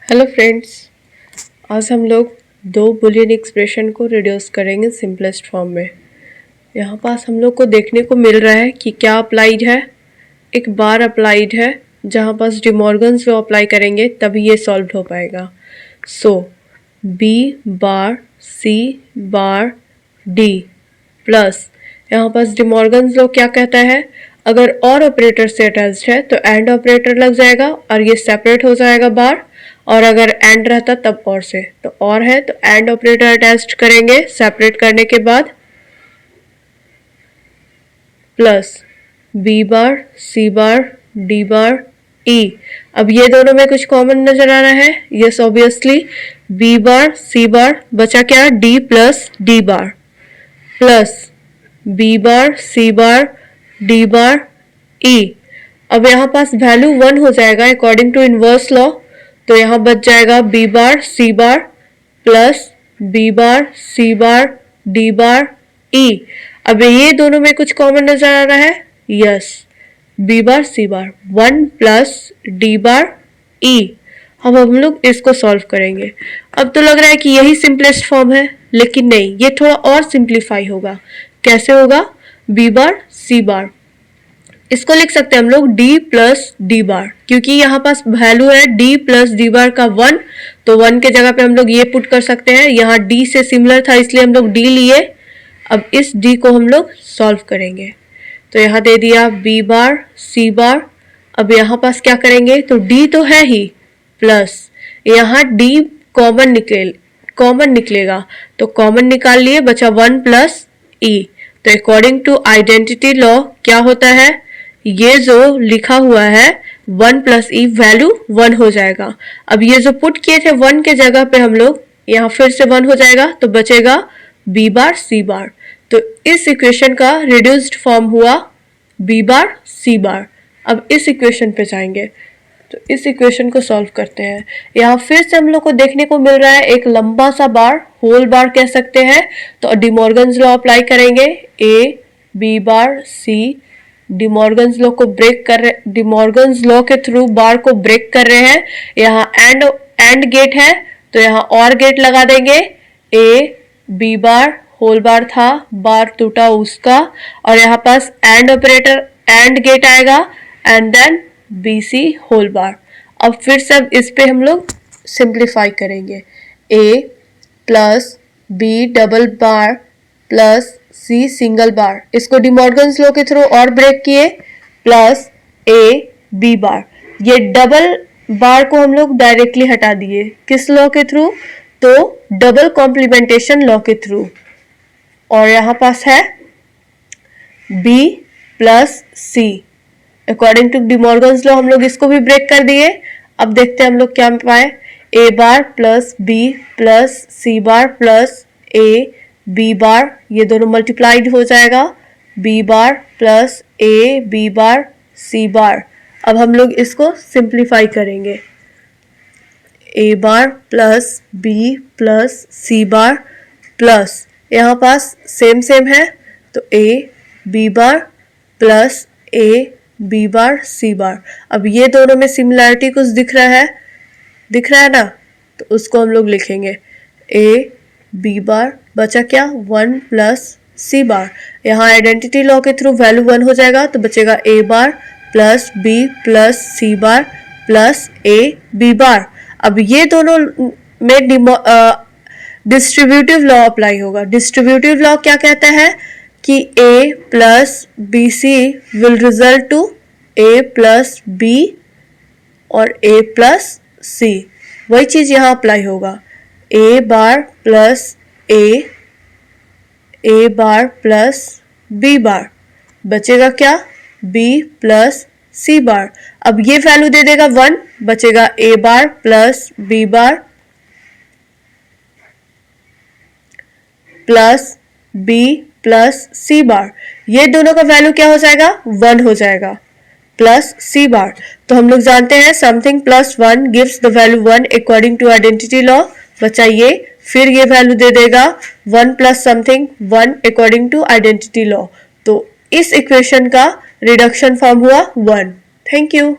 Hello friends, आज हम लोग दो बुलियन एक्सप्रेशन को रिड्यूस करेंगे सिंपलेस्ट फॉर्म में। यहाँ पास हम लोग को देखने को मिल रहा है कि क्या अप्लाइड है, एक बार अप्लाइड है जहाँ पास डिमॉर्गन्स लॉ अप्लाई करेंगे तभी ये सॉल्व हो पाएगा। सो B bar C bar D plus यहाँ पास डिमॉर्गन्स लॉ क्या कहता है, अगर और ऑपरेटर से अटैच्ड है तो एंड ऑपरेटर लग जाएगा और ये सेपरेट हो जाएगा बार, और अगर एंड रहता तब और से, तो और है तो एंड ऑपरेटर अटैच्ड करेंगे सेपरेट करने के बाद, plus B bar C bar D bar E. अब ये दोनों में कुछ कॉमन नजर आ रहा है, yes obviously B bar C bar, बचा क्या D plus D bar, plus B bar C bar D bar E. अब यहाँ पास वैल्यू 1 हो जाएगा अकॉर्डिंग टू इनवर्स लॉ, तो यहाँ बच जाएगा B bar C bar plus B bar C bar D bar E. अब ये दोनों में कुछ कॉमन नजर आ रहा है, यस बी बार सी बार 1 प्लस डी बार ई। अब हम लोग इसको सॉल्व करेंगे। अब तो लग रहा है कि यही सिंपलेस्ट फॉर्म है, लेकिन नहीं, ये थोड़ा और सिंप्लीफाई होगा। कैसे होगा, बी बार सी बार, इसको लिख सकते हैं हम लोग d प्लस डी बार, क्योंकि यहाँ पास वैल्यू है d प्लस डी बार का 1, तो 1 के जगह पे हम लोग ये पुट कर सकते हैं। यहाँ d से सिमिलर था इसलिए हम लोग d लिए। अब इस d को हम लोग सॉल्व करेंगे, तो यहाँ दे दिया b बार c बार। अब यहाँ पास क्या करेंगे, तो d तो है ही, प्लस यहाँ d कॉमन निकलेगा, तो कॉमन निकाल लिए, बचा 1 प्लस e। तो अकॉर्डिंग टू आइडेंटिटी लॉ क्या होता है, ये जो लिखा हुआ है 1 प्लस ई वैल्यू 1 हो जाएगा। अब ये जो पुट किए थे 1 के जगह पे हम लोग यहाँ फिर से 1 हो जाएगा, तो बचेगा बी बार सी बार। तो इस इक्वेशन का रिड्यूस्ड फॉर्म हुआ बी बार सी बार। अब इस इक्वेशन पे जाएंगे, तो इस इक्वेशन को सॉल्व करते हैं। यहाँ फिर से हम लोग को देखने को मिल रहा है एक लंबा सा बार, होल बार कह सकते हैं। तो डिमॉर्गन्स लॉ अप्लाई करेंगे, A B bar C, De Morgan's law को ब्रेक कर रहे, डिमॉर्गन्स लॉ के थ्रू बार को ब्रेक कर रहे हैं। यहाँ एंड गेट है तो यहाँ और गेट लगा देंगे, ए बी बार होल बार था, बार टूटा उसका, और यहाँ पास एंड ऑपरेटर एंड गेट आएगा and then B C whole bar. अब फिर से इस पे हम लोग सिंप्लीफाई करेंगे, A plus B double bar plus C single bar, इसको डिमॉर्गन्स लॉ के थ्रू और ब्रेक किए, प्लस ए बी बार। ये डबल बार को हम लोग डायरेक्टली हटा दिए, किस लॉ के थ्रू, तो डबल कॉम्प्लीमेंटेशन लॉ के थ्रू। और यहाँ पास है B plus C, according to De Morgan's law हम लोग इसको भी ब्रेक कर दिए। अब देखते हैं हम लोग क्या पाए, A bar plus B plus C bar plus A B bar, ये दोनों मल्टीप्लाइड हो जाएगा, B bar plus A B bar C bar. अब हम लोग इसको सिंप्लीफाई करेंगे, A bar plus B plus C bar plus यहाँ पास सेम है, तो A B bar plus A B bar C bar. अब ये दोनों में सिमिलैरिटी कुछ दिख रहा है ना, तो उसको हम लोग लिखेंगे, ए बी बार बचा क्या 1 प्लस सी बार। यहाँ आइडेंटिटी लॉ के थ्रू वैल्यू 1 हो जाएगा, तो बचेगा A bar plus B plus C bar plus A B bar. अब ये दोनों में डिस्ट्रीब्यूटिव लॉ अप्लाई होगा। डिस्ट्रीब्यूटिव लॉ क्या कहता है कि A plus B C will result to A plus B और ए प्लस सी, वही चीज यहाँ अप्लाई होगा, A bar plus A bar plus B bar, बचेगा क्या बी प्लस सी बार। अब ये वैल्यू दे देगा 1, बचेगा A bar plus B bar plus B plus C bar. ये दोनों का वैल्यू क्या हो जाएगा 1 हो जाएगा, प्लस सी बार। तो हम लोग जानते हैं something plus 1 gives the value 1 according to identity law. बचा ये, फिर ये वैल्यू दे देगा 1 plus something 1 according to identity law. तो इस इक्वेशन का रिडक्शन फॉर्म हुआ 1। Thank you.